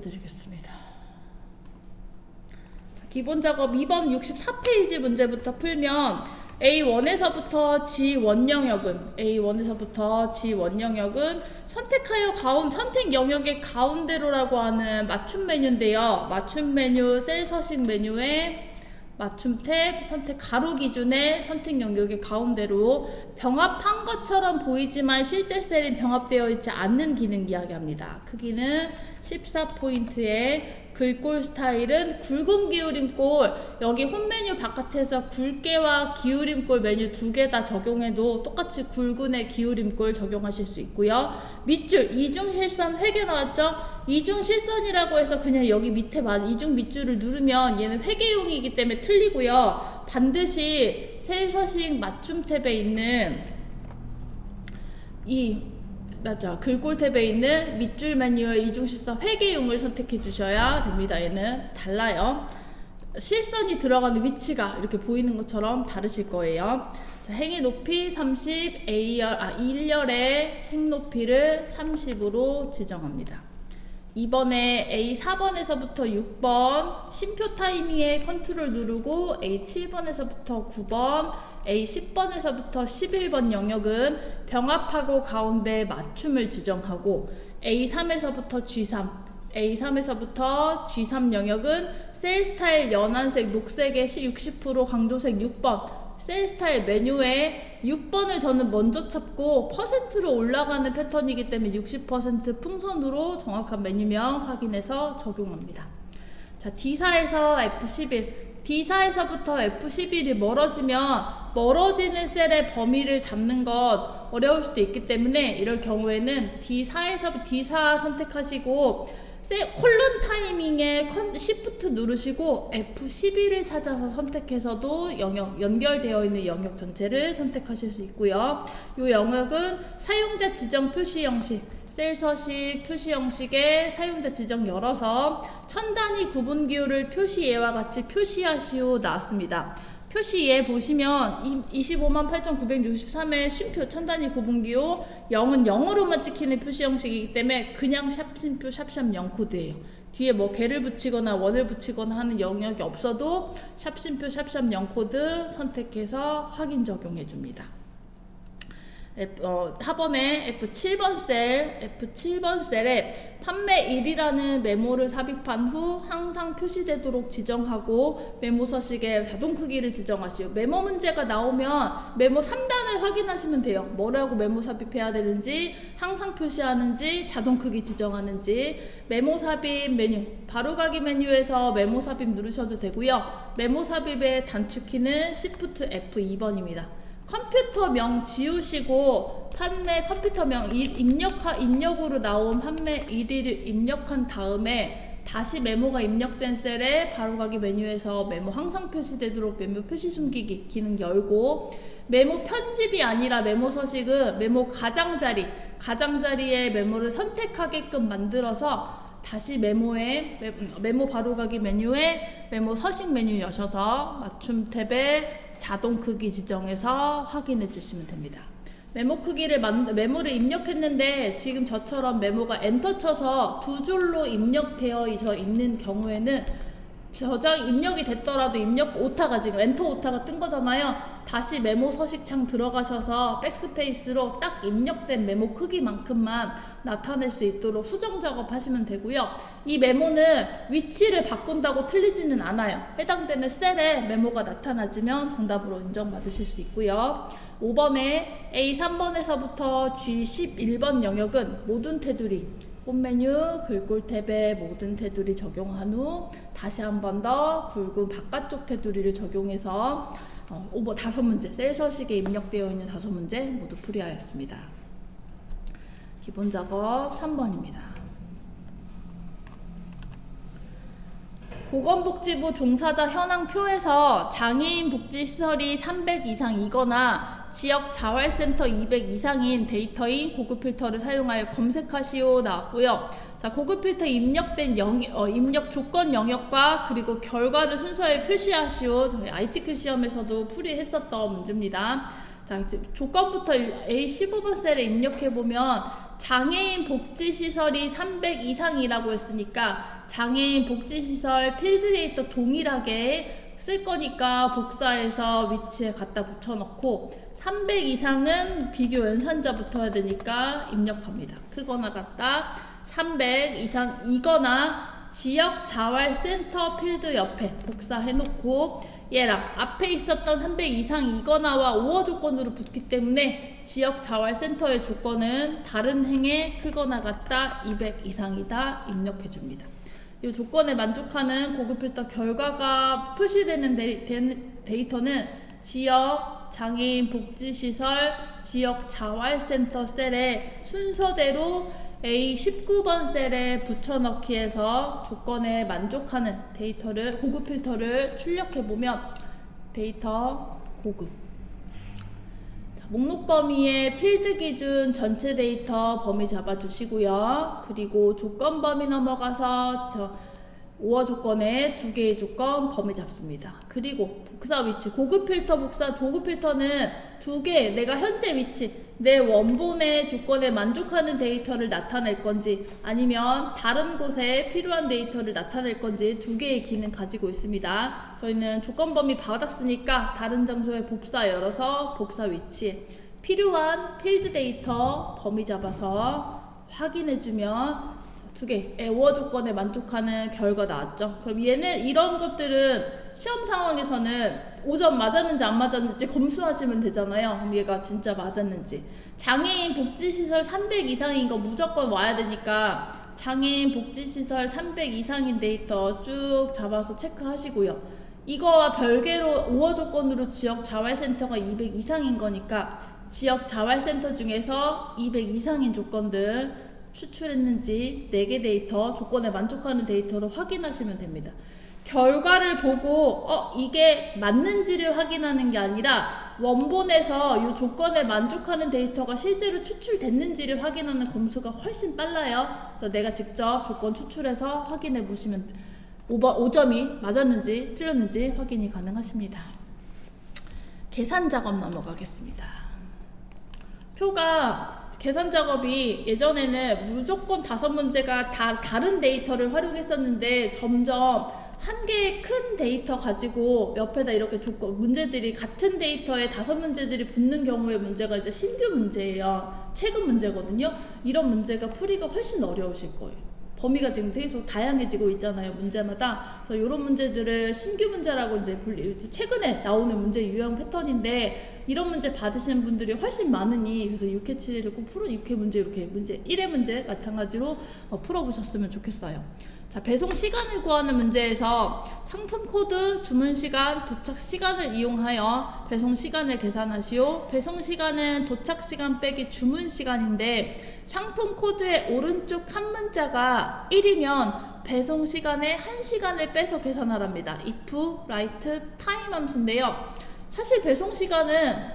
보여드리겠습니다. 자, 기본 작업 2번 64페이지 문제부터 풀면 A1에서부터 G1 영역은 선택하여 선택 영역의 가운데로라고 하는 맞춤 메뉴인데요. 맞춤 메뉴 셀 서식 메뉴에 맞춤 탭 선택 가로 기준의 선택 영역의 가운데로 병합한 것처럼 보이지만 실제 셀이 병합되어 있지 않는 기능 이야기합니다. 크기는 14포인트의 글꼴 스타일은 굵은 기울임꼴, 여기 홈 메뉴 바깥에서 굵게와 기울임꼴 메뉴 두 개 다 적용해도 똑같이 굵은의 기울임꼴 적용하실 수 있고요. 밑줄 이중실선 회계 나왔죠? 이중실선이라고 해서 그냥 여기 밑에 이중 밑줄을 누르면 얘는 회계용이기 때문에 틀리고요. 반드시 셀 서식 맞춤 탭에 있는 글꼴 탭에 있는 밑줄 메뉴의 이중실선 회계용을 선택해 주셔야 됩니다. 얘는 달라요. 실선이 들어가는 위치가 이렇게 보이는 것처럼 다르실 거예요. 자, 행의 높이 30, 1열의 행 높이를 30으로 지정합니다. 이번에 A4번에서부터 6번 심표 타이밍에 컨트롤 누르고 A7번에서부터 9번 A10번에서부터 11번 영역은 병합하고 가운데 맞춤을 지정하고 A3에서부터 G3 영역은 셀 스타일 연한색 녹색의 60% 강조색 6번 셀 스타일 메뉴에 6번을 저는 먼저 찾고 퍼센트로 올라가는 패턴이기 때문에 60% 풍선으로 정확한 메뉴명 확인해서 적용합니다. 자, D4에서 F11 D4에서부터 F11이 멀어지는 셀의 범위를 잡는 것 어려울 수도 있기 때문에 이럴 경우에는 D4 선택하시고 콜론 타이밍에 Shift 누르시고 F11을 찾아서 선택해서도 연결되어 있는 영역 전체를 선택하실 수 있고요. 이 영역은 사용자 지정 표시 형식 셀 서식 표시 형식의 사용자 지정 열어서 천 단위 구분 기호를 표시예와 같이 표시하시오 나왔습니다. 표시예 보시면 258,963의 쉼표 천 단위 구분 기호 0은 0으로만 찍히는 표시 형식이기 때문에 그냥 샵심표 샵샵 0 코드예요. 뒤에 뭐 개를 붙이거나 원을 붙이거나 하는 영역이 없어도 샵심표 샵샵 0 코드 선택해서 확인 적용해 줍니다. 하번에 F7번 셀에 판매 1이라는 메모를 삽입한 후 항상 표시되도록 지정하고 메모 서식에 자동 크기를 지정하시오. 메모 문제가 나오면 메모 3단을 확인하시면 돼요. 뭐라고 메모 삽입해야 되는지, 항상 표시하는지, 자동 크기 지정하는지. 메모 삽입 메뉴, 바로가기 메뉴에서 메모 삽입 누르셔도 되고요. 메모 삽입의 단축키는 Shift F2번입니다. 컴퓨터명 지우시고 판매 컴퓨터명 입력으로 나온 판매 1위를 입력한 다음에 다시 메모가 입력된 셀에 바로가기 메뉴에서 메모 항상 표시되도록 메모 표시 숨기기 기능 열고 메모 편집이 아니라 메모 서식은 메모 가장자리에 메모를 선택하게끔 만들어서 다시 메모 바로가기 메뉴에 메모 서식 메뉴 여셔서 맞춤 탭에 자동 크기 지정해서 확인해 주시면 됩니다. 메모 크기를 메모를 입력했는데 지금 저처럼 메모가 엔터 쳐서 두 줄로 입력되어 있는 경우에는 저장 입력이 됐더라도 입력 오타가 지금 엔터 오타가 뜬 거잖아요. 다시 메모 서식창 들어가셔서 백스페이스로 딱 입력된 메모 크기만큼만 나타낼 수 있도록 수정 작업하시면 되고요. 이 메모는 위치를 바꾼다고 틀리지는 않아요. 해당되는 셀에 메모가 나타나지면 정답으로 인정받으실 수 있고요. 5번에 A3번에서부터 G11번 영역은 모든 테두리 홈 메뉴 글꼴 탭에 모든 테두리 적용한 후 다시 한 번 더 굵은 바깥쪽 테두리를 적용해서 5문제 셀 서식에 입력되어 있는 5문제 모두 풀이하였습니다. 기본 작업 3번입니다. 보건복지부 종사자 현황표에서 장애인 복지시설이 300 이상이거나 지역 자활센터 200 이상인 데이터인 고급 필터를 사용하여 검색하시오 나왔고요. 자, 고급 필터 입력된 입력 조건 영역과 그리고 결과를 순서에 표시하시오. 저희 ITQ 시험에서도 풀이했었던 문제입니다. 자, 조건부터 A15번 셀에 입력해보면 장애인 복지시설이 300 이상이라고 했으니까 장애인 복지시설 필드 데이터 동일하게 쓸 거니까 복사해서 위치에 갖다 붙여넣고 300 이상은 비교 연산자 붙어야 되니까 입력합니다. 크거나 같다 300 이상이거나 지역 자활센터 필드 옆에 복사해놓고 얘랑 앞에 있었던 300 이상이거나와 5어 조건으로 붙기 때문에 지역 자활센터의 조건은 다른 행에 크거나 같다 200 이상이다 입력해줍니다. 이 조건에 만족하는 고급 필터 결과가 표시되는 데이터는 지역 장애인 복지시설 지역 자활센터 셀에 순서대로 A19번 셀에 붙여넣기 해서 조건에 만족하는 데이터를 고급 필터를 출력해보면 데이터 고급 목록 범위의 필드 기준 전체 데이터 범위 잡아주시고요. 그리고 조건 범위 넘어가서 5어 조건에 2개의 조건 범위 잡습니다. 그리고 복사 위치 고급 필터 복사 고급 필터는 2개 내가 현재 위치 내 원본의 조건에 만족하는 데이터를 나타낼 건지 아니면 다른 곳에 필요한 데이터를 나타낼 건지 2개의 기능 가지고 있습니다. 저희는 조건 범위 받았으니까 다른 장소에 복사 열어서 복사 위치 필요한 필드 데이터 범위 잡아서 확인해주면 2개 5어 조건에 만족하는 결과 나왔죠. 그럼 얘는 이런 것들은 시험 상황에서는 5점 맞았는지 안 맞았는지 검수하시면 되잖아요. 그럼 얘가 진짜 맞았는지 장애인 복지시설 300 이상인 거 무조건 와야 되니까 장애인 복지시설 300 이상인 데이터 쭉 잡아서 체크하시고요. 이거와 별개로 5어 조건으로 지역 자활센터가 200 이상인 거니까 지역 자활센터 중에서 200 이상인 조건들 추출했는지 4개 데이터 조건에 만족하는 데이터로 확인하시면 됩니다. 결과를 보고 이게 맞는지를 확인하는 게 아니라 원본에서 이 조건에 만족하는 데이터가 실제로 추출됐는지를 확인하는 검수가 훨씬 빨라요. 그래서 내가 직접 조건 추출해서 확인해 보시면 5점이 맞았는지 틀렸는지 확인이 가능하십니다. 계산 작업 넘어가겠습니다. 표가 계산 작업이 예전에는 무조건 5문제가 다 다른 데이터를 활용했었는데 점점 한 개의 큰 데이터 가지고 옆에다 이렇게 문제들이 같은 데이터에 5문제들이 붙는 경우의 문제가 이제 신규 문제예요. 최근 문제거든요. 이런 문제가 풀이가 훨씬 어려우실 거예요. 범위가 지금 계속 다양해지고 있잖아요. 문제마다. 그래서 이런 문제들을 신규 문제라고 이제 최근에 나오는 문제 유형 패턴인데 이런 문제 받으시는 분들이 훨씬 많으니 그래서 6회7을 꼭 6회 문제 이렇게 문제 1회 문제 마찬가지로 풀어보셨으면 좋겠어요. 자, 배송 시간을 구하는 문제에서 상품 코드, 주문 시간, 도착 시간을 이용하여 배송 시간을 계산하시오. 배송 시간은 도착 시간 빼기 주문 시간인데 상품 코드의 오른쪽 한 문자가 1이면 배송 시간에 1시간을 빼서 계산하랍니다. if, write, time 함수인데요. 사실 배송 시간은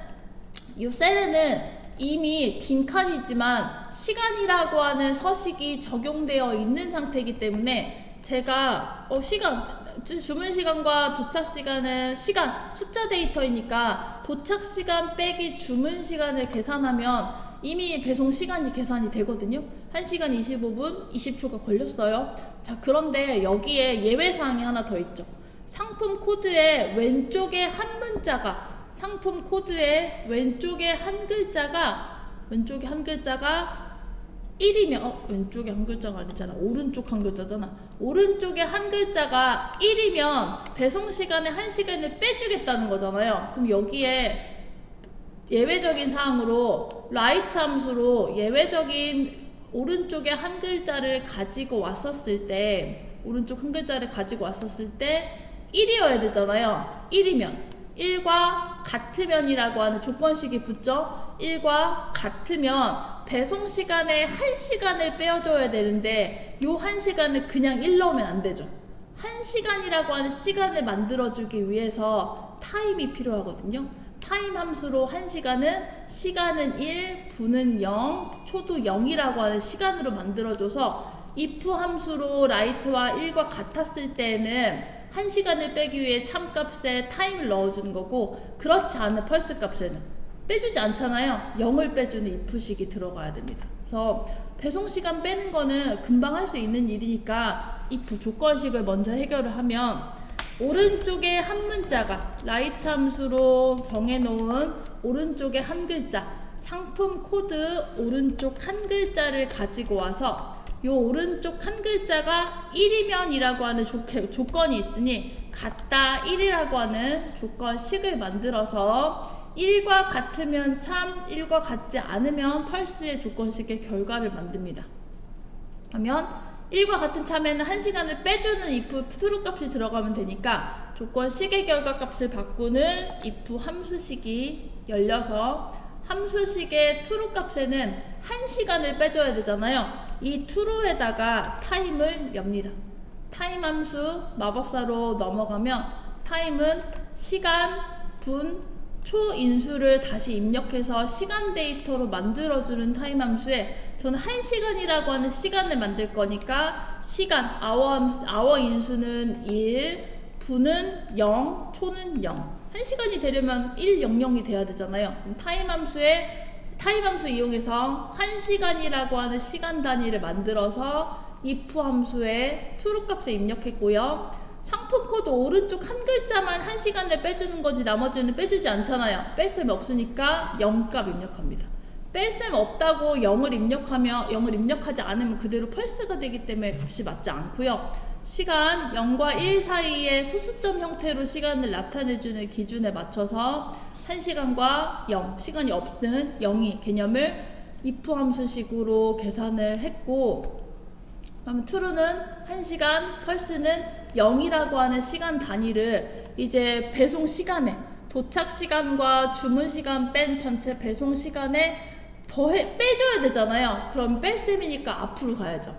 이 셀에는 이미 빈칸이지만 시간이라고 하는 서식이 적용되어 있는 상태이기 때문에 제가 주문 시간과 도착 시간은 숫자 데이터이니까 도착 시간 빼기 주문 시간을 계산하면 이미 배송 시간이 계산이 되거든요. 1시간 25분 20초가 걸렸어요. 자, 그런데 여기에 예외사항이 하나 더 있죠. 상품 코드의 왼쪽에 한 문자가 상품 코드의 왼쪽에 한 글자가 1이면 왼쪽에 한 글자가 아니잖아. 오른쪽 한 글자잖아. 오른쪽에 한 글자가 1이면 배송 시간에 1시간을 빼주겠다는 거잖아요. 그럼 여기에 예외적인 사항으로 write 함수로 예외적인 오른쪽에 한 글자를 가지고 왔었을 때 오른쪽 한 글자를 가지고 왔었을 때 1이어야 되잖아요. 1이면 1과 같으면이라고 하는 조건식이 붙죠. 1과 같으면 배송 시간에 1시간을 빼어줘야 되는데 요 1시간을 그냥 1 넣으면 안 되죠. 1시간이라고 하는 시간을 만들어주기 위해서 타임이 필요하거든요. 타임 함수로 1시간은 시간은 1, 분은 0, 초도 0이라고 하는 시간으로 만들어줘서 if 함수로 write와 1과 같았을 때는 1시간을 빼기 위해 참값에 타임을 넣어주는 거고 그렇지 않은 펄스 값에는 빼주지 않잖아요. 0을 빼주는 if식이 들어가야 됩니다. 그래서 그래서 배송 시간 빼는 거는 금방 할 수 있는 일이니까 if 조건식을 먼저 해결을 하면 오른쪽에 한 문자가 라이트 함수로 정해놓은 오른쪽에 한 글자 상품 코드 오른쪽 한 글자를 가지고 와서 요 오른쪽 한 글자가 1이면 이라고 하는 조건이 있으니 같다 1이라고 하는 조건식을 만들어서 1과 같으면 참, 1과 같지 않으면 펄스의 조건식의 결과를 만듭니다. 그러면 1과 같은 참에는 1시간을 빼주는 if true 값이 들어가면 되니까 조건식의 결과 값을 바꾸는 if 함수식이 열려서 함수식의 true 값에는 1시간을 빼줘야 되잖아요. 이 true에다가 time을 엽니다. time 함수 마법사로 넘어가면 time은 시간, 분, 초 인수를 다시 입력해서 시간 데이터로 만들어주는 타임 함수에 저는 1시간이라고 하는 시간을 만들 거니까 시간, hour 인수는 1, 분은 0, 초는 0. 1시간이 되려면 1, 0, 0이 돼야 되잖아요. 타임 함수 이용해서 1시간이라고 하는 시간 단위를 만들어서 if 함수에 true 값을 입력했고요. 상품 코드 오른쪽 한 글자만 1시간을 빼주는 거지 나머지는 빼주지 않잖아요. 뺄셈이 없으니까 0값 입력합니다. 뺄셈 없다고 0을 입력하지 않으면 그대로 펄스가 되기 때문에 값이 맞지 않고요. 시간 0과 1 사이에 소수점 형태로 시간을 나타내주는 기준에 맞춰서 1시간과 0, 시간이 없는 0이 개념을 if 함수식으로 계산을 했고 그럼 true는 1시간, 펄스는 0이라고 하는 시간 단위를 이제 배송 시간에 도착 시간과 주문 시간 뺀 전체 배송 시간에 빼줘야 되잖아요. 그럼 뺄셈이니까 앞으로 가야죠.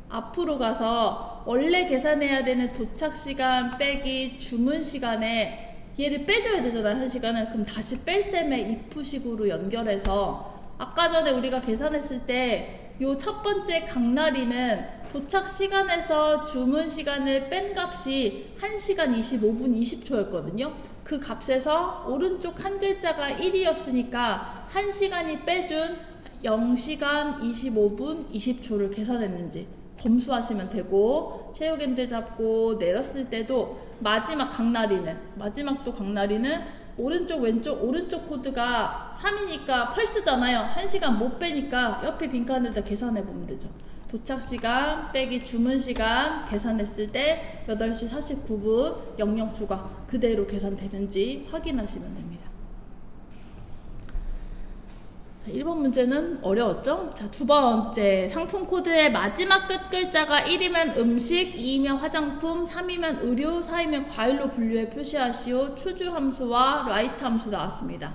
앞으로 가서 원래 계산해야 되는 도착 시간 빼기 주문 시간에 얘를 빼줘야 되잖아요. 1시간을. 그럼 다시 뺄셈에 if식으로 연결해서 아까 전에 우리가 계산했을 때 요 첫 번째 강나리는 도착 시간에서 주문 시간을 뺀 값이 1시간 25분 20초였거든요. 그 값에서 오른쪽 한 글자가 1이었으니까 1시간이 빼준 0시간 25분 20초를 계산했는지 검수하시면 되고 체육엔들 잡고 내렸을 때도 마지막 강나리는 오른쪽 오른쪽 코드가 3이니까 펄스잖아요. 1시간 못 빼니까 옆에 빈칸에다 계산해 보면 되죠. 도착 시간 빼기 주문 시간 계산했을 때 8시 49분 00초가 그대로 계산되는지 확인하시면 됩니다. 자, 1번 문제는 어려웠죠? 자, 두 번째 상품 코드의 마지막 끝 글자가 1이면 음식, 2이면 화장품, 3이면 의류, 4이면 과일로 분류해 표시하시오. 추주 함수와 라이트 함수 나왔습니다.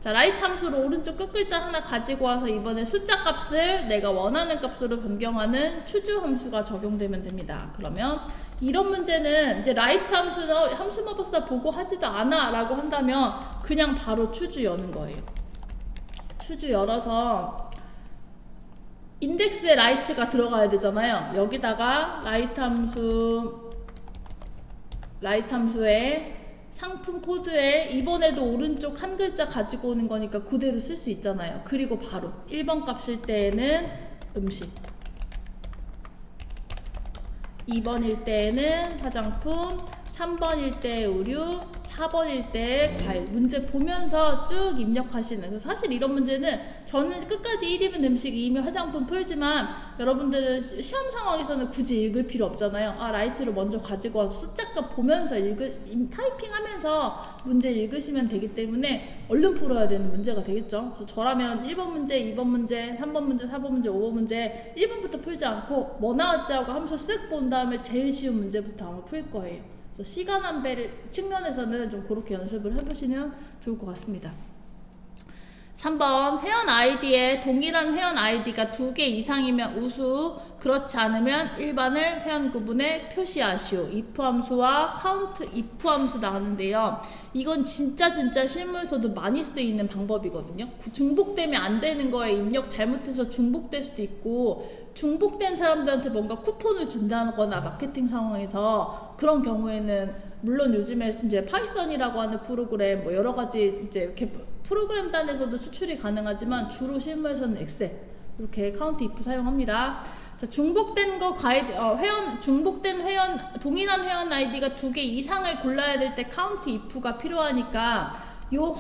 자, 라이트 함수로 오른쪽 끝 글자 하나 가지고 와서 이번에 숫자 값을 내가 원하는 값으로 변경하는 추주 함수가 적용되면 됩니다. 그러면 이런 문제는 이제 라이트 함수는 함수 마법사 보고 하지도 않아 라고 한다면 그냥 바로 추주 여는 거예요. 추주 열어서 인덱스에 라이트가 들어가야 되잖아요. 여기다가 라이트 함수에 상품 코드에 이번에도 오른쪽 한 글자 가지고 오는 거니까 그대로 쓸 수 있잖아요. 그리고 바로 1번 값일 때에는 음식, 2번일 때에는 화장품, 3번일 때 의류, 4번일 때 과일. 문제 보면서 쭉 입력하시는. 그래서 사실 이런 문제는 저는 끝까지 1이면 음식, 2이면 화장품 풀지만 여러분들은 시험 상황에서는 굳이 읽을 필요 없잖아요. 아, 라이트를 먼저 가지고 와서 숫자값 보면서 타이핑하면서 문제 읽으시면 되기 때문에 얼른 풀어야 되는 문제가 되겠죠. 그래서 저라면 1번 문제, 2번 문제, 3번 문제, 4번 문제, 5번 문제 1번부터 풀지 않고 뭐 나왔지 하고 하면서 쓱 본 다음에 제일 쉬운 문제부터 아마 풀 거예요. 시간 안배를 측면에서는 좀 그렇게 연습을 해보시면 좋을 것 같습니다. 3번 회원 아이디에 동일한 회원 아이디가 2개 이상이면 우수, 그렇지 않으면 일반을 회원 구분에 표시하시오. if 함수와 count if 함수 나왔는데요. 이건 진짜 실무에서도 많이 쓰이는 방법이거든요. 중복되면 안 되는 거에 입력 잘못해서 중복될 수도 있고 중복된 사람들한테 뭔가 쿠폰을 준다거나 마케팅 상황에서 그런 경우에는 물론 요즘에 이제 파이썬이라고 하는 프로그램 뭐 여러 가지 이제 이렇게 프로그램 단에서도 추출이 가능하지만 주로 실무에서는 엑셀 이렇게 카운트 if 사용합니다. 자, 중복된 거 중복된 동일한 회원 아이디가 2개 이상을 골라야 될 때 카운트 if가 필요하니까 요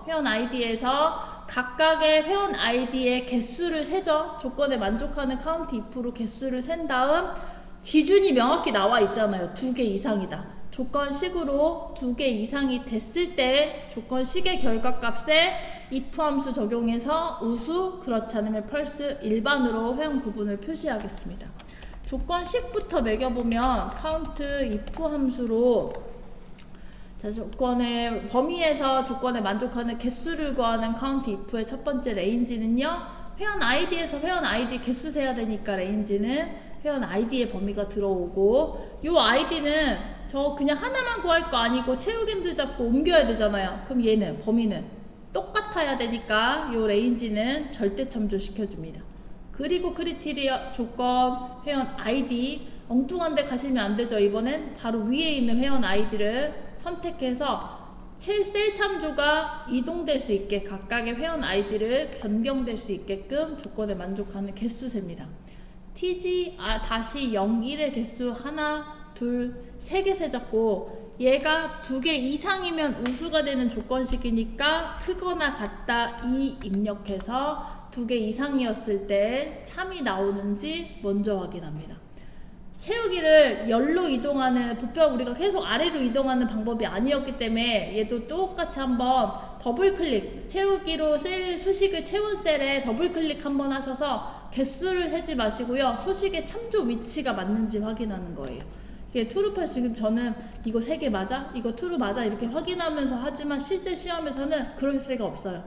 회원 아이디에서 각각의 회원 아이디의 개수를 세죠. 조건에 만족하는 카운트 if로 개수를 센 다음 기준이 명확히 나와 있잖아요. 2개 이상이다. 조건식으로 2개 이상이 됐을 때 조건식의 결과값에 if 함수 적용해서 우수, 그렇지 않으면 false, 일반으로 회원 구분을 표시하겠습니다. 조건식부터 매겨보면 count if 함수로 자, 조건의 범위에서 조건에 만족하는 개수를 구하는 count if의 첫 번째 레인지는요, 회원 아이디에서 회원 아이디 개수 세야 되니까 레인지는 회원 아이디의 범위가 들어오고, 요 아이디는 저 그냥 하나만 구할 거 아니고 채우기들 잡고 옮겨야 되잖아요. 그럼 얘는 범위는 똑같아야 되니까 요 레인지는 절대 참조시켜 줍니다. 그리고 크리테리아 조건 회원 아이디 엉뚱한 데 가시면 안 되죠. 이번엔 바로 위에 있는 회원 아이디를 선택해서 셀 참조가 이동될 수 있게 각각의 회원 아이디를 변경될 수 있게끔 조건에 만족하는 개수 셉니다. tg 다시 0, 1의 개수 하나, 둘, 3개 세졌고, 얘가 2개 이상이면 우수가 되는 조건식이니까 크거나 같다 2 입력해서 2개 이상이었을 때 참이 나오는지 먼저 확인합니다. 채우기를 열로 이동하는, 보편 우리가 계속 아래로 이동하는 방법이 아니었기 때문에 얘도 똑같이 한번 더블클릭, 채우기로 셀 수식을 채운 셀에 더블클릭 한번 하셔서 개수를 세지 마시고요, 수식의 참조 위치가 맞는지 확인하는 거예요. 이게 트루파 지금 저는 이거 3개 맞아? 이거 트루 맞아? 이렇게 확인하면서 하지만 실제 시험에서는 그럴 새가 없어요.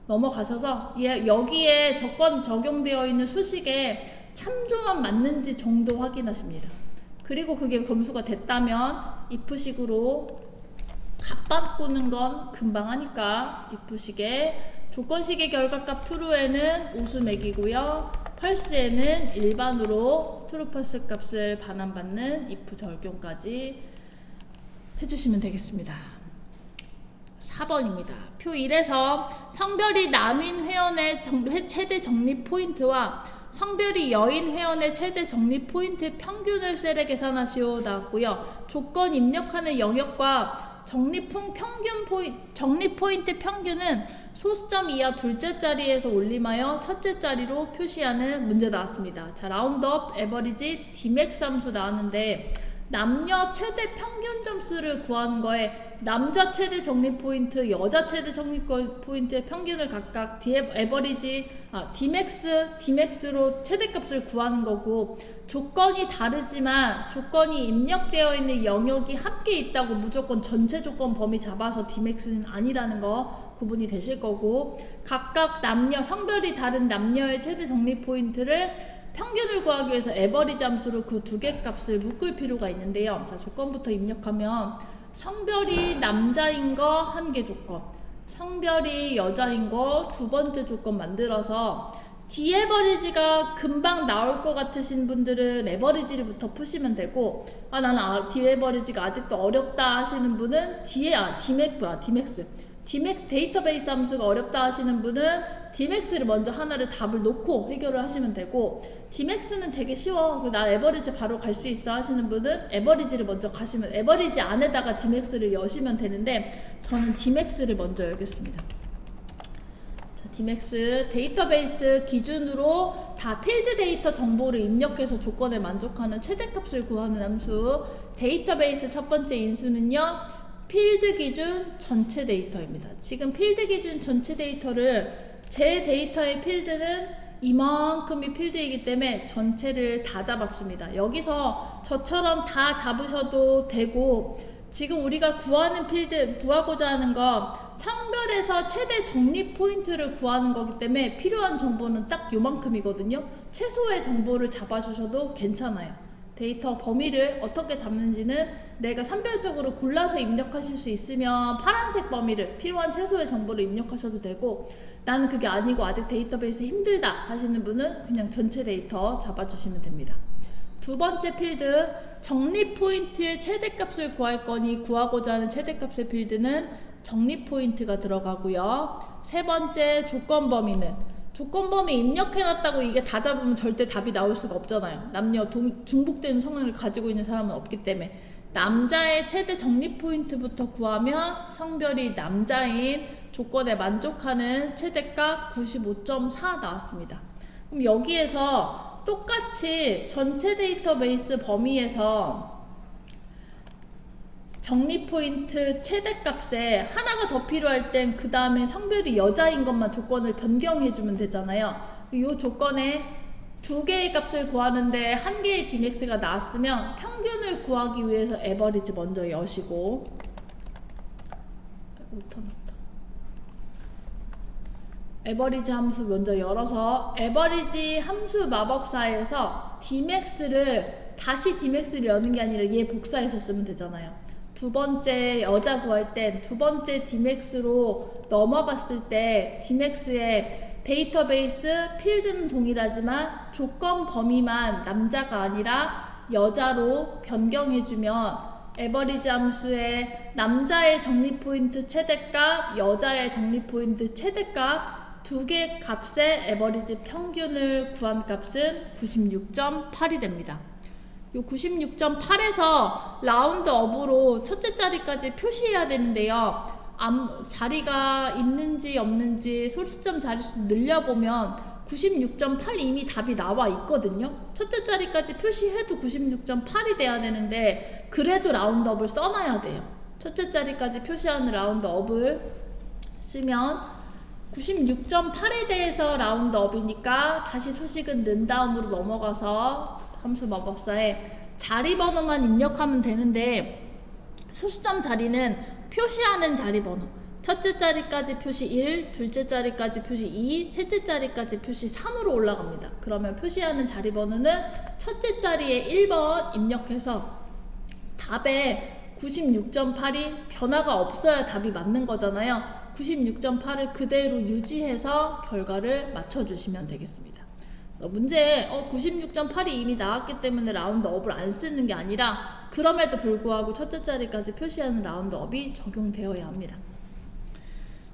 넘어가셔서 여기에 조건 적용되어 있는 수식에 참조만 맞는지 정도 확인하십니다. 그리고 그게 검수가 됐다면 if식으로 바꾸는 건 금방 하니까 if식에 조건식의 결과값 true에는 우수 매기고요, false에는 일반으로 true false 값을 반환받는 if 적용까지 해주시면 되겠습니다. 4번입니다. 표 1에서 성별이 남인 회원의 최대 적립 포인트와 성별이 여인 회원의 최대 적립 포인트 평균을 셀에 계산하시오 나왔고요. 조건 입력하는 영역과 적립 포인트 평균은 소수점 이하 둘째 자리에서 올림하여 첫째 자리로 표시하는 문제 나왔습니다. 자, 라운드업, 에버리지, 디맥스 함수 나왔는데 남녀 최대 평균 점수를 구하는 거에 남자 최대 적립 포인트, 여자 최대 적립 포인트의 평균을 각각 디맥스로 최대값을 구하는 거고, 조건이 다르지만 조건이 입력되어 있는 영역이 함께 있다고 무조건 전체 조건 범위 잡아서 디맥스는 아니라는 거 구분이 되실 거고, 각각 성별이 다른 남녀의 최대 적립 포인트를 평균을 구하기 위해서 에버리지 함수로 그 2개 값을 묶을 필요가 있는데요. 자, 조건부터 입력하면 성별이 남자인 거 1개 조건, 성별이 여자인 거 2번째 조건 만들어서 디에버리지가 금방 나올 것 같으신 분들은 에버리지부터 푸시면 되고, 나는 디에버리지가 아직도 어렵다 하시는 분은 디맥스 데이터베이스 함수가 어렵다 하시는 분은 디맥스를 먼저 하나를 답을 놓고 해결을 하시면 되고, 디맥스는 되게 쉬워, 나 에버리지 바로 갈 수 있어 하시는 분은 에버리지를 먼저 가시면, 에버리지 안에다가 디맥스를 여시면 되는데 저는 디맥스를 먼저 열겠습니다. 자, 디맥스 데이터베이스 기준으로 다 필드 데이터 정보를 입력해서 조건에 만족하는 최대값을 구하는 함수. 데이터베이스 첫 번째 인수는요, 필드 기준 전체 데이터입니다. 지금 필드 기준 전체 데이터를, 제 데이터의 필드는 이만큼이 필드이기 때문에 전체를 다 잡았습니다. 여기서 저처럼 다 잡으셔도 되고, 지금 우리가 구하고자 하는 거 성별에서 최대 적립 포인트를 구하는 거기 때문에 필요한 정보는 딱 요만큼이거든요. 최소의 정보를 잡아주셔도 괜찮아요. 데이터 범위를 어떻게 잡는지는 내가 산별적으로 골라서 입력하실 수 있으면 파란색 범위를, 필요한 최소의 정보를 입력하셔도 되고, 나는 그게 아니고 아직 데이터베이스 힘들다 하시는 분은 그냥 전체 데이터 잡아주시면 됩니다. 2번째 필드, 적립 포인트의 최대값을 구할 거니 구하고자 하는 최대값의 필드는 적립 포인트가 들어가고요. 3번째 조건 범위는 조건 범위 입력해놨다고 이게 다 잡으면 절대 답이 나올 수가 없잖아요. 남녀 중복되는 성향을 가지고 있는 사람은 없기 때문에 남자의 최대 적립 포인트부터 구하면 성별이 남자인 조건에 만족하는 최대값 95.4 나왔습니다. 그럼 여기에서 똑같이 전체 데이터베이스 범위에서 적립 포인트 최대값에 하나가 더 필요할 땐 그 다음에 성별이 여자인 것만 조건을 변경해주면 되잖아요. 이 조건에 두 개의 값을 구하는데 한 개의 Dmax가 나왔으면 평균을 구하기 위해서 에버리지 먼저 여시고 에버리지 함수 먼저 열어서 에버리지 함수 마법사에서 Dmax를 다시 Dmax를 여는 게 아니라 얘 복사해서 쓰면 되잖아요. 두 번째 여자 구할 땐 두 번째 Dmax로 넘어갔을 때 Dmax의 데이터베이스 필드는 동일하지만 조건 범위만 남자가 아니라 여자로 변경해주면 에버리지 함수의 남자의 적립 포인트 최대값, 여자의 적립 포인트 최대값 두 개 값의 에버리지 평균을 구한 값은 96.8이 됩니다. 요 96.8에서 라운드업으로 첫째 자리까지 표시해야 되는데요. 자리가 있는지 없는지 소수점 자릿수 늘려보면 96.8 이미 답이 나와 있거든요. 첫째 자리까지 표시해도 96.8이 돼야 되는데 그래도 라운드업을 써놔야 돼요. 첫째 자리까지 표시하는 라운드업을 쓰면 96.8에 대해서 라운드업이니까 다시 수식은 는 다음으로 넘어가서 함수 마법사에 자리 번호만 입력하면 되는데 소수점 자리는 표시하는 자리 번호 첫째 자리까지 표시 1, 둘째 자리까지 표시 2, 셋째 자리까지 표시 3으로 올라갑니다. 그러면 표시하는 자리 번호는 첫째 자리에 1번 입력해서 답에 96.8이 변화가 없어야 답이 맞는 거잖아요. 96.8을 그대로 유지해서 결과를 맞춰주시면 되겠습니다. 문제에 96.8이 이미 나왔기 때문에 라운드업을 안 쓰는 게 아니라 그럼에도 불구하고 첫째 자리까지 표시하는 라운드업이 적용되어야 합니다.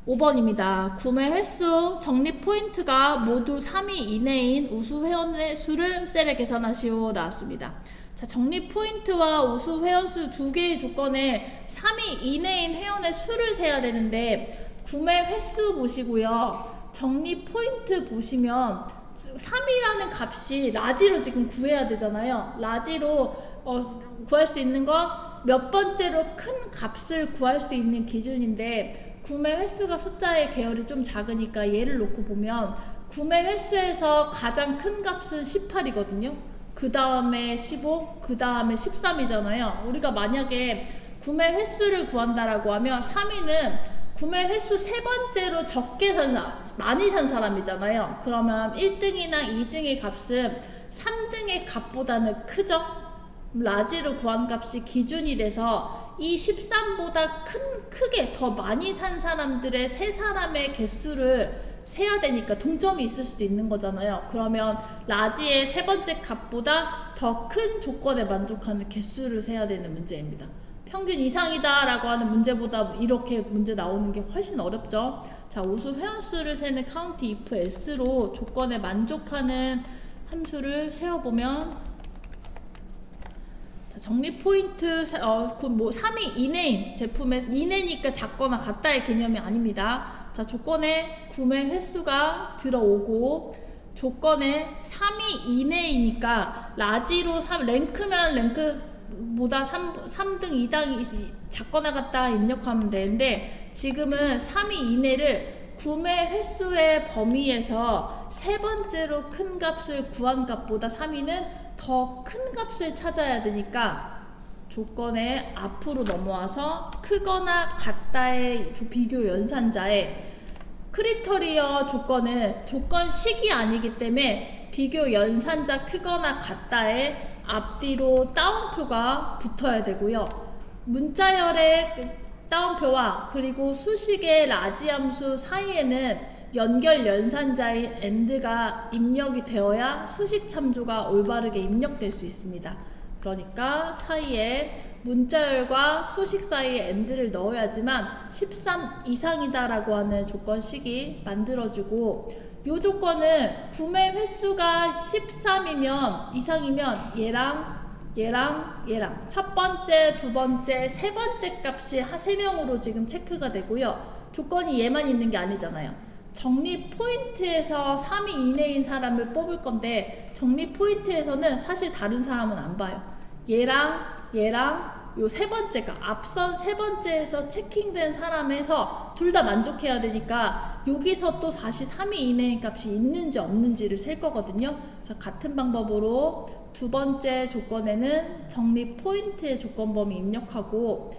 5번입니다. 구매 횟수, 적립 포인트가 모두 3위 이내인 우수 회원의 수를 셀에 계산하시오 나왔습니다. 자, 적립 포인트와 우수 회원수 두 개의 조건에 3위 이내인 회원의 수를 세야 되는데 구매 횟수 보시고요. 적립 포인트 보시면 3이라는 값이 라지로 지금 구해야 되잖아요. 라지로 구할 수 있는 건 몇 번째로 큰 값을 구할 수 있는 기준인데 구매 횟수가 숫자의 계열이 좀 작으니까 얘를 놓고 보면 구매 횟수에서 가장 큰 값은 18이거든요. 그 다음에 15, 그 다음에 13이잖아요. 우리가 만약에 구매 횟수를 구한다라고 하면 3위는 구매 횟수 세 번째로 적게 산 많이 산 사람이잖아요. 그러면 1등이나 2등의 값은 3등의 값보다는 크죠? 라지로 구한 값이 기준이 돼서 이 13보다 크게 더 많이 산 사람들의 세 사람의 개수를 세야 되니까 동점이 있을 수도 있는 거잖아요. 그러면 라지의 세 번째 값보다 더 큰 조건에 만족하는 개수를 세야 되는 문제입니다. 평균 이상이다 라고 하는 문제보다 이렇게 문제 나오는 게 훨씬 어렵죠. 자, 우수 회원수를 세는 count if s로 조건에 만족하는 함수를 세어보면 자, 적립 포인트 3위 이내인 제품에서 이내니까 작거나 같다의 개념이 아닙니다. 자, 조건에 구매 횟수가 들어오고 조건에 3위 이내이니까 라지로 랭크면 랭크보다 3등, 2등 작거나 같다 입력하면 되는데 지금은 3위 이내를 구매 횟수의 범위에서 세 번째로 큰 값을 구한 값보다 3위는 더 큰 값을 찾아야 되니까 조건에 앞으로 넘어와서 크거나 같다의 비교 연산자의 크리터리어 조건은 조건식이 아니기 때문에 비교 연산자 크거나 같다의 앞뒤로 따옴표가 붙어야 되고요. 문자열의 따옴표와 그리고 수식의 라지 함수 사이에는 연결 연산자인 AND가 입력이 되어야 수식 참조가 올바르게 입력될 수 있습니다. 그러니까 사이에 문자열과 수식 사이에 AND를 넣어야지만 13 이상이다 라고 하는 조건식이 만들어지고 요 조건은 구매 횟수가 13이면 이상이면 얘랑 첫 번째, 두 번째, 세 번째 값이 세 명으로 지금 체크가 되고요. 조건이 얘만 있는 게 아니잖아요. 적립 포인트에서 3위 이내인 사람을 뽑을 건데 적립 포인트에서는 사실 다른 사람은 안 봐요. 얘랑 요 세 번째가 앞선 세 번째에서 체킹된 사람에서 둘 다 만족해야 되니까 여기서 또 다시 3위 이내인 값이 있는지 없는지를 셀 거거든요. 그래서 같은 방법으로 두 번째 조건에는 적립 포인트의 조건 범위 입력하고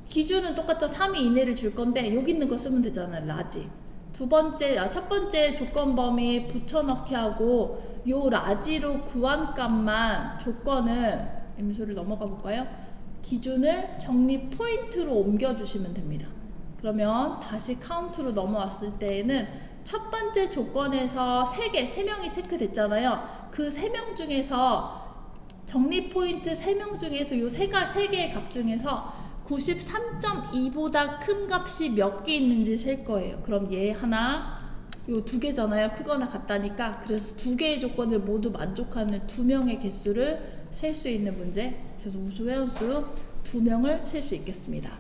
기준은 똑같죠. 3위 이내를 줄 건데 여기 있는 거 쓰면 되잖아요. 라지. 첫 번째 조건 범위 붙여넣기 하고 요 라지로 구한 값만 조건은 임수를 넘어가 볼까요? 기준을 적립 포인트로 옮겨주시면 됩니다. 그러면 다시 카운트로 넘어왔을 때에는 첫 번째 조건에서 3명이 체크됐잖아요. 그 3명 중에서 적립 포인트 3명 중에서 요 3개의 값 중에서 93.2보다 큰 값이 몇 개 있는지 셀 거예요. 그럼 얘 하나, 요 2개잖아요. 크거나 같다니까. 그래서 2개의 조건을 모두 만족하는 2명의 개수를 셀 수 있는 문제. 그래서 우수 회원수 2명을 셀 수 있겠습니다.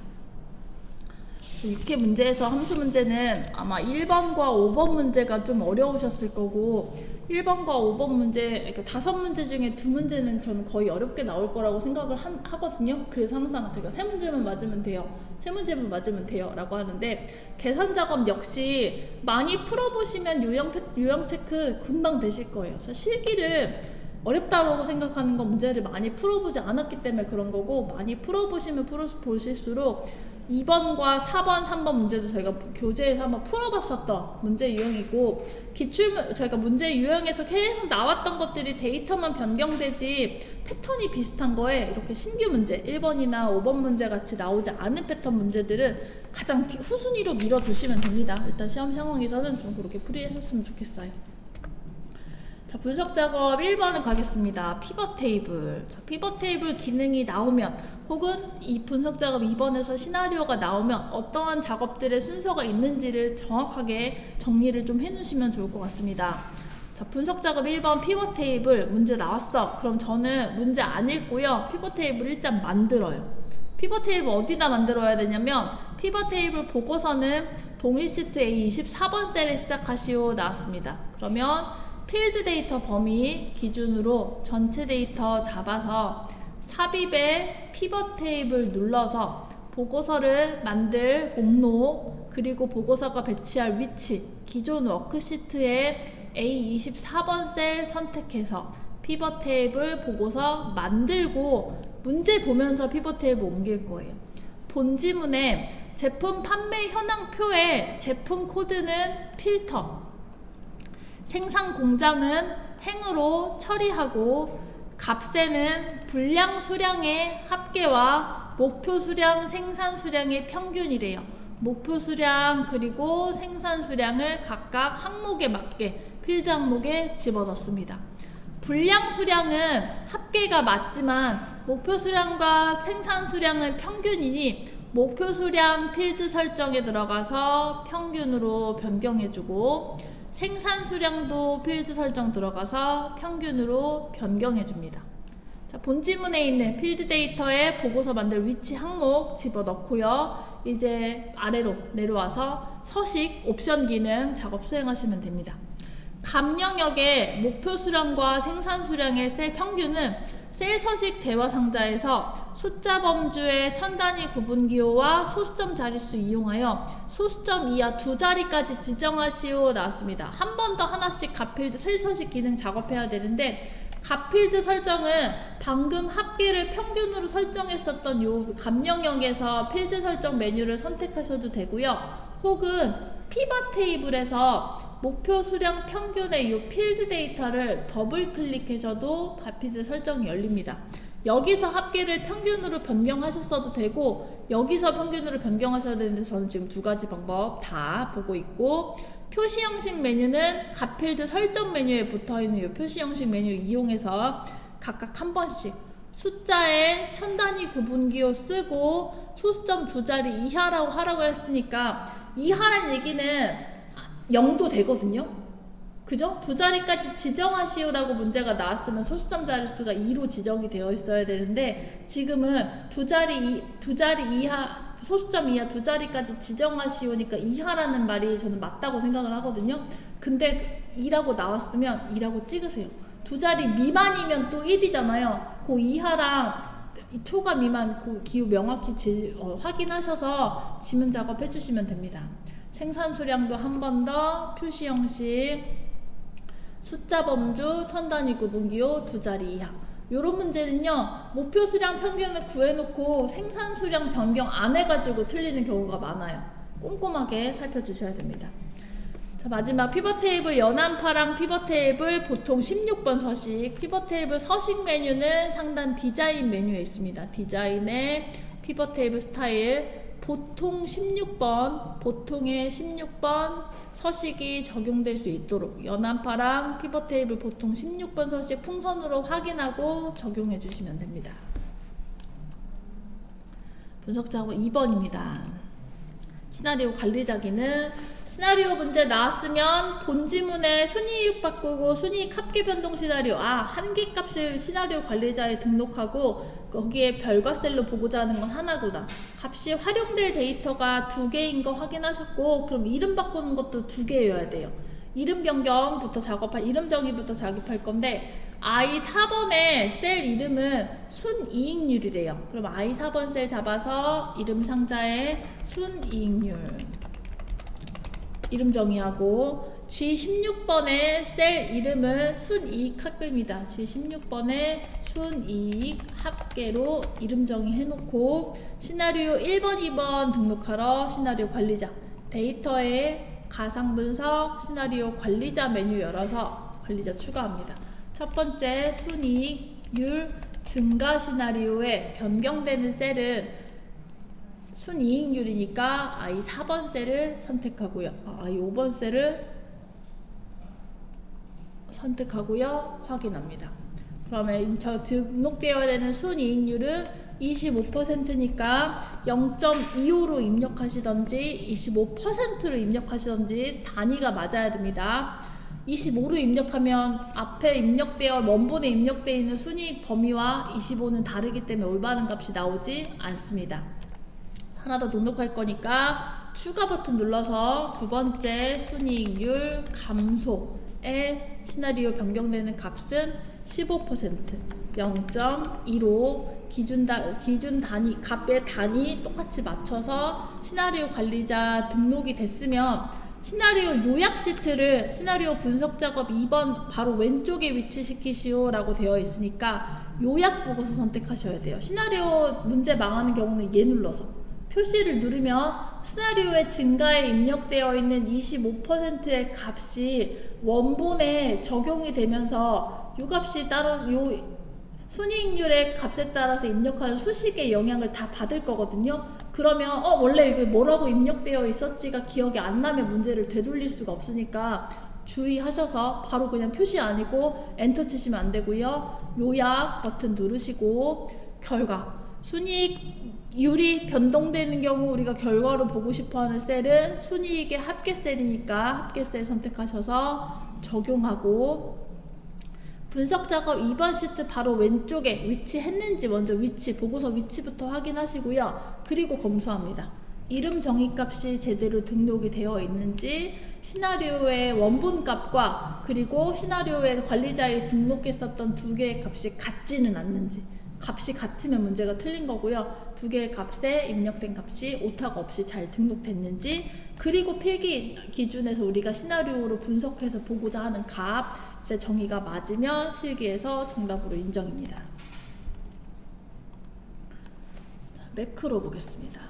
이렇게 문제에서 함수 문제는 아마 1번과 5번 문제가 좀 어려우셨을 거고 1번과 5번 문제, 그러니까 5문제 중에 2문제는 저는 거의 어렵게 나올 거라고 생각을 하거든요. 그래서 항상 제가 3문제만 맞으면 돼요. 3문제만 맞으면 돼요 라고 하는데 계산 작업 역시 많이 풀어보시면 유형 체크 금방 되실 거예요. 그래서 실기를 어렵다고 생각하는 건 문제를 많이 풀어보지 않았기 때문에 그런 거고 많이 풀어보시면 보실수록 2번과 4번, 3번 문제도 저희가 교재에서 한번 풀어봤었던 문제 유형이고 저희가 문제 유형에서 계속 나왔던 것들이 데이터만 변경되지 패턴이 비슷한 거에 이렇게 신규 문제 1번이나 5번 문제 같이 나오지 않은 패턴 문제들은 가장 후순위로 밀어두시면 됩니다. 일단 시험 상황에서는 좀 그렇게 풀이하셨으면 좋겠어요. 자, 분석 작업 1번을 가겠습니다. 피벗 테이블. 자, 피벗 테이블 기능이 나오면 혹은 이 분석 작업 2번에서 시나리오가 나오면 어떠한 작업들의 순서가 있는지를 정확하게 정리를 좀 해놓으시면 좋을 것 같습니다. 자, 분석 작업 1번 피벗 테이블 문제 나왔어. 그럼 저는 문제 안 읽고요. 피벗 테이블 일단 만들어요. 피벗 테이블 어디다 만들어야 되냐면 피벗 테이블 보고서는 동일 시트 A24번 셀에 시작하시오 나왔습니다. 그러면 필드 데이터 범위 기준으로 전체 데이터 잡아서 삽입에 피벗 테이블 눌러서 보고서를 만들 목록 그리고 보고서가 배치할 위치 기존 워크시트에 A24번 셀 선택해서 피벗 테이블 보고서 만들고 문제 보면서 피벗 테이블 옮길 거예요. 본지문에 제품 판매 현황표에 제품 코드는 필터 생산 공장은 행으로 처리하고 값세는 분량 수량의 합계와 목표 수량 생산 수량의 평균이래요. 목표 수량 그리고 생산 수량을 각각 항목에 맞게 필드 항목에 집어넣습니다. 분량 수량은 합계가 맞지만 목표 수량과 생산 수량은 평균이니 목표 수량 필드 설정에 들어가서 평균으로 변경해주고 생산 수량도 필드 설정 들어가서 평균으로 변경해줍니다. 자, 본지문에 있는 필드 데이터에 보고서 만들 위치 항목 집어넣고요. 이제 아래로 내려와서 서식 옵션 기능 작업 수행하시면 됩니다. 값 영역의 목표 수량과 생산 수량의 셀 평균은 셀 서식 대화 상자에서 숫자 범주의 천 단위 구분 기호와 소수점 자릿수 이용하여 소수점 이하 2자리까지 지정하시오 나왔습니다. 한 번 더 하나씩 값필드 셀 서식 기능 작업해야 되는데 값필드 설정은 방금 합계를 평균으로 설정했었던 요 값 영역에서 필드 설정 메뉴를 선택하셔도 되고요. 혹은 피벗 테이블에서 목표 수량 평균의 이 필드 데이터를 더블 클릭하셔도 필드 설정이 열립니다. 여기서 합계를 평균으로 변경하셨어도 되고 여기서 평균으로 변경하셔야 되는데 저는 지금 2가지 방법 다 보고 있고 표시 형식 메뉴는 값 필드 설정 메뉴에 붙어있는 이 표시 형식 메뉴 이용해서 각각 한 번씩 숫자에 천 단위 구분기호 쓰고 소수점 2자리 이하라고 하라고 했으니까 이하란 얘기는 0도 되거든요. 그죠? 두 자리까지 지정하시오라고 문제가 나왔으면 소수점 자릿수가 2로 지정이 되어 있어야 되는데 지금은 두 자리 이하 소수점 이하 두 자리까지 지정하시오니까 이하라는 말이 저는 맞다고 생각을 하거든요. 근데 2라고 나왔으면 2라고 찍으세요. 두 자리 미만이면 또 1이잖아요. 그 이하랑 초과 미만 그 기호 명확히 확인하셔서 지문 작업해 주시면 됩니다. 생산 수량도 한 번 더 표시 형식 숫자 범주 천 단위 구분기호 두 자리 이하. 요런 문제는요 목표 수량 평균을 구해놓고 생산 수량 변경 안 해가지고 틀리는 경우가 많아요. 꼼꼼하게 살펴주셔야 됩니다. 자, 마지막 피벗 테이블 연한파랑 피벗 테이블 보통 16번 서식. 피벗 테이블 서식 메뉴는 상단 디자인 메뉴에 있습니다. 디자인에 피벗 테이블 스타일 보통 16번, 보통의 16번 서식이 적용될 수 있도록 연한파랑 피벗 테이블 보통 16번 서식 풍선으로 확인하고 적용해 주시면 됩니다. 분석 작업 2번입니다. 시나리오 관리자기는 시나리오 문제 나왔으면 본 지문에 순이익 바꾸고 순이익 합계 변동 시나리오 한계 값을 시나리오 관리자에 등록하고 거기에 별과 셀로 보고자 하는 건 하나구나. 값이 활용될 데이터가 2개인 거 확인하셨고 그럼 이름 바꾸는 것도 2개여야 돼요. 이름 변경부터 작업할 이름 정의부터 작업할 건데 I4번의 셀 이름은 순이익률이래요. 그럼 I4번 셀 잡아서 이름 상자에 순이익률 이름 정의하고 G16번의 셀 이름은 순이익 합계입니다. G16번의 순이익 합계로 이름 정의해 놓고 시나리오 1번, 2번 등록하러 시나리오 관리자 데이터에 가상 분석 시나리오 관리자 메뉴 열어서 관리자 추가합니다. 첫 번째 순이익률 증가 시나리오에 변경되는 셀은 순이익률이니까 I4번 셀을 선택하고요. I5번 셀을 선택하고요. 확인합니다. 그러면 저 등록되어야 되는 순이익률은 25%니까 0.25로 입력하시던지 25%로 입력하시던지 단위가 맞아야 됩니다. 25로 입력하면 앞에 원본에 입력되어 있는 순이익 범위와 25는 다르기 때문에 올바른 값이 나오지 않습니다. 하나 더 등록할 거니까 추가 버튼 눌러서 두 번째 순이익률 감소에 시나리오 변경되는 값은 15% 0.15 기준 단위 값의 단위 똑같이 맞춰서 시나리오 관리자 등록이 됐으면 시나리오 요약 시트를 시나리오 분석 작업 2번 바로 왼쪽에 위치시키시오 라고 되어 있으니까 요약 보고서 선택하셔야 돼요. 시나리오 문제 망하는 경우는 얘 눌러서 표시를 누르면 시나리오의 증가에 입력되어 있는 25%의 값이 원본에 적용이 되면서 요 값이 따로 요 순이익률의 값에 따라서 입력하는 수식의 영향을 다 받을 거거든요. 그러면 원래 이거 뭐라고 입력되어 있었지가 기억이 안 나면 문제를 되돌릴 수가 없으니까 주의하셔서 바로 그냥 표시 아니고 엔터 치시면 안 되고요. 요약 버튼 누르시고 결과 순이익률이 변동되는 경우 우리가 결과로 보고 싶어하는 셀은 순이익의 합계 셀이니까 합계 셀 선택하셔서 적용하고 분석 작업 2번 시트 바로 왼쪽에 위치했는지 먼저 보고서 위치부터 확인하시고요. 그리고 검수합니다. 이름 정의값이 제대로 등록이 되어 있는지 시나리오의 원본 값과 그리고 시나리오의 관리자에 등록했었던 두 개의 값이 같지는 않는지 값이 같으면 문제가 틀린 거고요. 두 개의 값에 입력된 값이 오타가 없이 잘 등록됐는지 그리고 필기 기준에서 우리가 시나리오로 분석해서 보고자 하는 값 이제 정의가 맞으면 실기에서 정답으로 인정입니다. 자, 매크로 보겠습니다.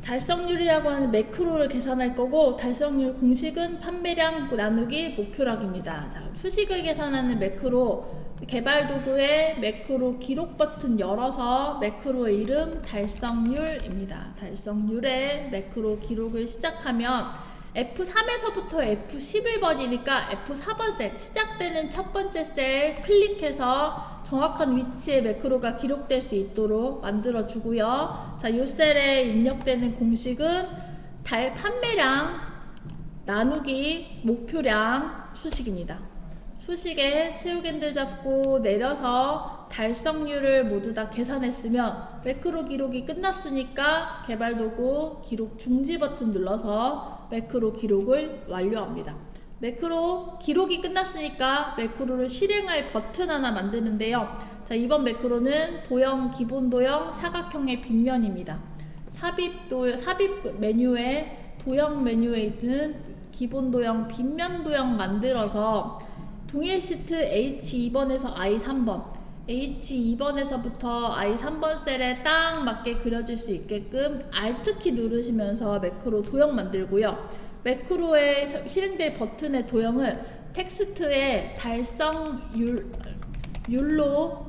달성률이라고 하는 매크로를 계산할 거고 달성률 공식은 판매량 나누기 목표량입니다. 자, 수식을 계산하는 매크로 개발 도구에 매크로 기록 버튼 열어서 매크로의 이름 달성률입니다. 달성률의 매크로 기록을 시작하면 F3에서부터 F11번이니까 F4번 셀 시작되는 첫 번째 셀 클릭해서 정확한 위치에 매크로가 기록될 수 있도록 만들어 주고요. 자, 이 셀에 입력되는 공식은 달 판매량 나누기 목표량 수식입니다. 수식에 체육엔들 잡고 내려서 달성률을 모두 다 계산했으면 매크로 기록이 끝났으니까 개발도구 기록 중지 버튼 눌러서 매크로 기록을 완료합니다. 매크로 기록이 끝났으니까 매크로를 실행할 버튼 하나 만드는데요. 자, 이번 매크로는 도형, 기본 도형, 사각형의 빗면입니다. 삽입 메뉴에 도형 메뉴에 있는 기본 도형, 빗면 도형 만들어서 동일 시트 H2번에서 I3번, H2번에서부터 I3번 셀에 딱 맞게 그려질 수 있게끔 Alt키 누르시면서 매크로 도형 만들고요. 매크로에 실행될 버튼의 도형을 텍스트에 달성률로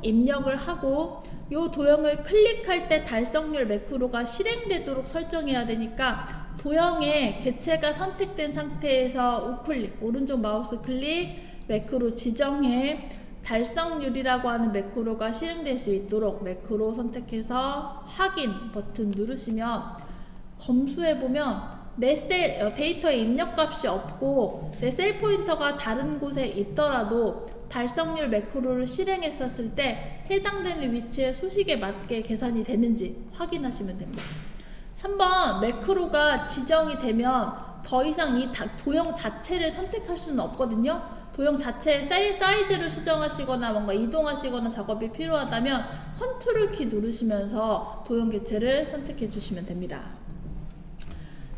입력을 하고 이 도형을 클릭할 때 달성률 매크로가 실행되도록 설정해야 되니까 도형에 개체가 선택된 상태에서 우클릭, 오른쪽 마우스 클릭, 매크로 지정해 달성률이라고 하는 매크로가 실행될 수 있도록 매크로 선택해서 확인 버튼 누르시면 검수해보면 내 셀 데이터에 입력값이 없고 내 셀 포인터가 다른 곳에 있더라도 달성률 매크로를 실행했었을 때 해당되는 위치의 수식에 맞게 계산이 되는지 확인하시면 됩니다. 한번 매크로가 지정이 되면 더 이상 이 도형 자체를 선택할 수는 없거든요. 도형 자체의 셀 사이즈를 수정하시거나 뭔가 이동하시거나 작업이 필요하다면 컨트롤 키 누르시면서 도형 개체를 선택해 주시면 됩니다.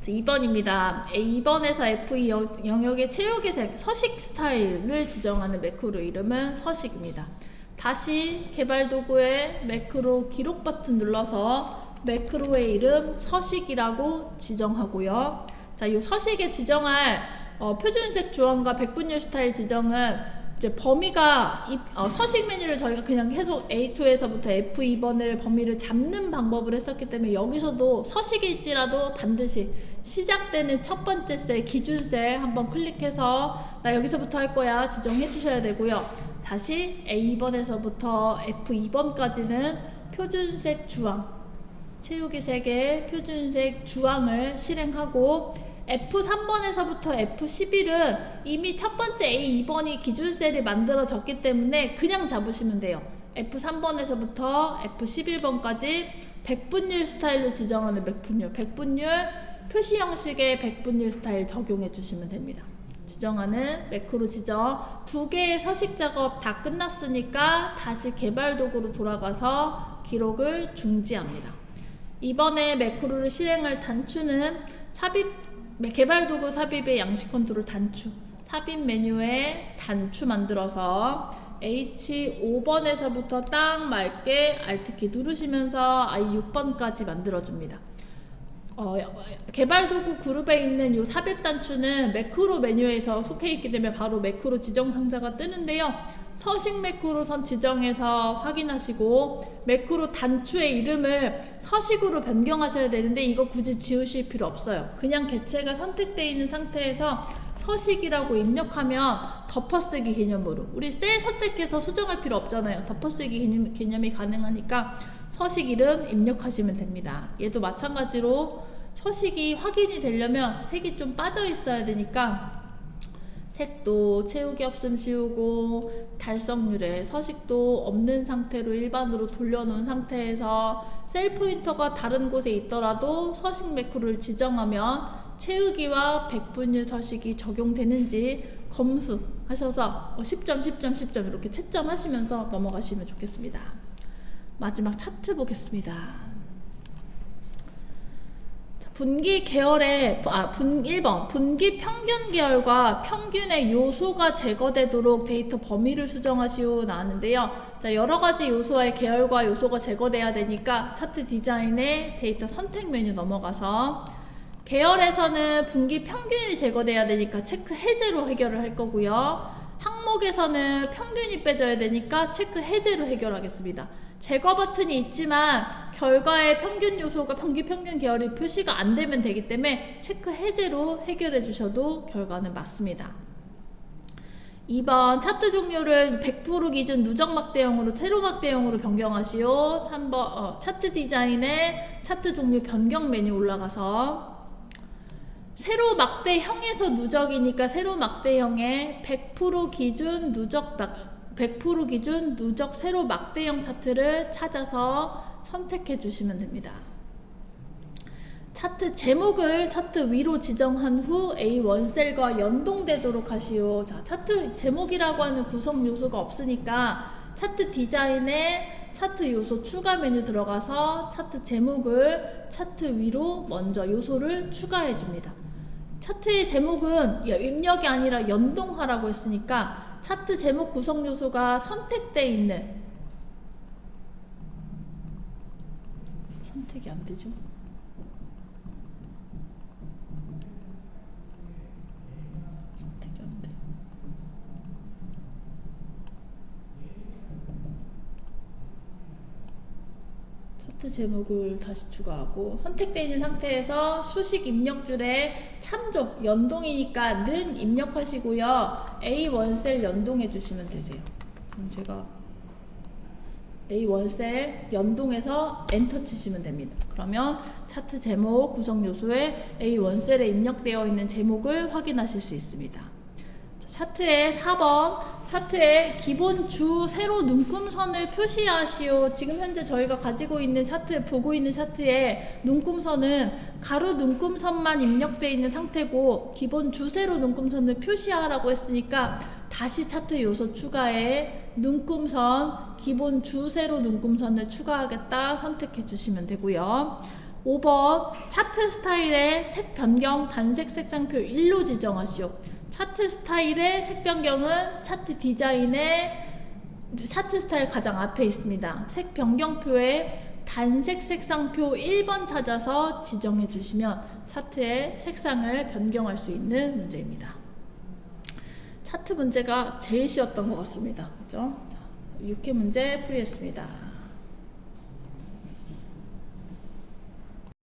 2번입니다. 2번에서 F2 영역의 체육의 색, 서식 스타일을 지정하는 매크로 이름은 서식입니다. 다시 개발도구에 매크로 기록 버튼 눌러서 매크로의 이름 서식이라고 지정하고요. 자, 이 서식에 지정할 표준색 주황과 백분율 스타일 지정은 이제 범위가 서식 메뉴를 저희가 그냥 계속 A2에서부터 F2번을 범위를 잡는 방법을 했었기 때문에 여기서도 서식일지라도 반드시 시작되는 첫 번째 셀, 기준 셀 한번 클릭해서 나 여기서부터 할 거야 지정해 주셔야 되고요. 다시 A2번에서부터 F2번까지는 표준색 주황, 체육의 색의 표준색 주황을 실행하고 F3번에서부터 F11은 이미 첫 번째 A2번이 기준 셀이 만들어졌기 때문에 그냥 잡으시면 돼요. F3번에서부터 F11번까지 백분율 스타일로 지정하는 백분율 표시 형식의 백분율 스타일 적용해 주시면 됩니다. 지정하는 매크로 지정 2개의 서식 작업 다 끝났으니까 다시 개발 도구로 돌아가서 기록을 중지합니다. 이번에 매크로를 실행할 단추는 개발 도구 삽입의 양식 컨트롤 단추, 삽입 메뉴에 단추 만들어서 H5번에서부터 딱 맞게 Alt키 누르시면서 I6번까지 만들어줍니다. 개발 도구 그룹에 있는 이 삽입 단추는 매크로 메뉴에서 속해 있기 때문에 바로 매크로 지정 상자가 뜨는데요. 서식 매크로선 지정해서 확인하시고 매크로 단추의 이름을 서식으로 변경하셔야 되는데 이거 굳이 지우실 필요 없어요. 그냥 개체가 선택되어 있는 상태에서 서식이라고 입력하면 덮어쓰기 개념으로 우리 셀 선택해서 수정할 필요 없잖아요. 덮어쓰기 개념이 가능하니까 서식 이름 입력하시면 됩니다. 얘도 마찬가지로 서식이 확인이 되려면 색이 좀 빠져 있어야 되니까 색도 채우기 없음 지우고 달성률에 서식도 없는 상태로 일반으로 돌려놓은 상태에서 셀 포인터가 다른 곳에 있더라도 서식 매크로를 지정하면 채우기와 백분율 서식이 적용되는지 검수하셔서 10점 10점 10점 이렇게 채점하시면서 넘어가시면 좋겠습니다. 마지막 차트 보겠습니다. 분기 계열의 1번 분기 평균 계열과 평균의 요소가 제거되도록 데이터 범위를 수정하시오 나왔는데요. 자, 여러가지 요소의 계열과 요소가 제거돼야 되니까 차트 디자인의 데이터 선택 메뉴 넘어가서 계열에서는 분기 평균이 제거돼야 되니까 체크 해제로 해결을 할 거고요. 항목에서는 평균이 빼져야 되니까 체크 해제로 해결하겠습니다. 제거 버튼이 있지만 결과의 평균 요소가 평균 계열이 표시가 안 되면 되기 때문에 체크 해제로 해결해 주셔도 결과는 맞습니다. 2번 차트 종류를 100% 기준 누적 막대형으로 세로 막대형으로 변경하시오. 3번 차트 디자인에 차트 종류 변경 메뉴 올라가서 세로 막대형에서 누적이니까 세로 막대형의 100% 기준 누적 100% 기준 누적 세로 막대형 차트를 찾아서 선택해 주시면 됩니다. 차트 제목을 차트 위로 지정한 후 A1셀과 연동되도록 하시오. 자, 차트 제목이라고 하는 구성 요소가 없으니까 차트 디자인에 차트 요소 추가 메뉴 들어가서 차트 제목을 차트 위로 먼저 요소를 추가해 줍니다. 차트의 제목은 입력이 아니라 연동하라고 했으니까 차트 제목 구성 요소가 선택되어 있는, 선택이 안 되죠? 선택이 안 돼. 차트 제목을 다시 추가하고 선택되어 있는 상태에서 수식 입력줄에 참조, 연동이니까 는 입력하시고요. A1셀 연동해 주시면 되세요. 지금 제가 A1셀 연동해서 엔터 치시면 됩니다. 그러면 차트 제목 구성 요소에 A1셀에 입력되어 있는 제목을 확인하실 수 있습니다. 차트의 4번, 차트의 기본 주 세로 눈금선을 표시하시오. 지금 현재 저희가 가지고 있는 차트, 보고 있는 차트의 눈금선은 가로 눈금선만 입력되어 있는 상태고 기본 주 세로 눈금선을 표시하라고 했으니까 다시 차트 요소 추가에 눈금선, 기본 주 세로 눈금선을 추가하겠다 선택해 주시면 되고요. 5번, 차트 스타일의 색 변경 단색 색상표 1로 지정하시오. 차트 스타일의 색 변경은 차트 디자인의 차트 스타일 가장 앞에 있습니다. 색 변경표에 단색 색상표 1번 찾아서 지정해 주시면 차트의 색상을 변경할 수 있는 문제입니다. 차트 문제가 제일 쉬웠던 것 같습니다. 그죠? 6회 문제 풀이했습니다.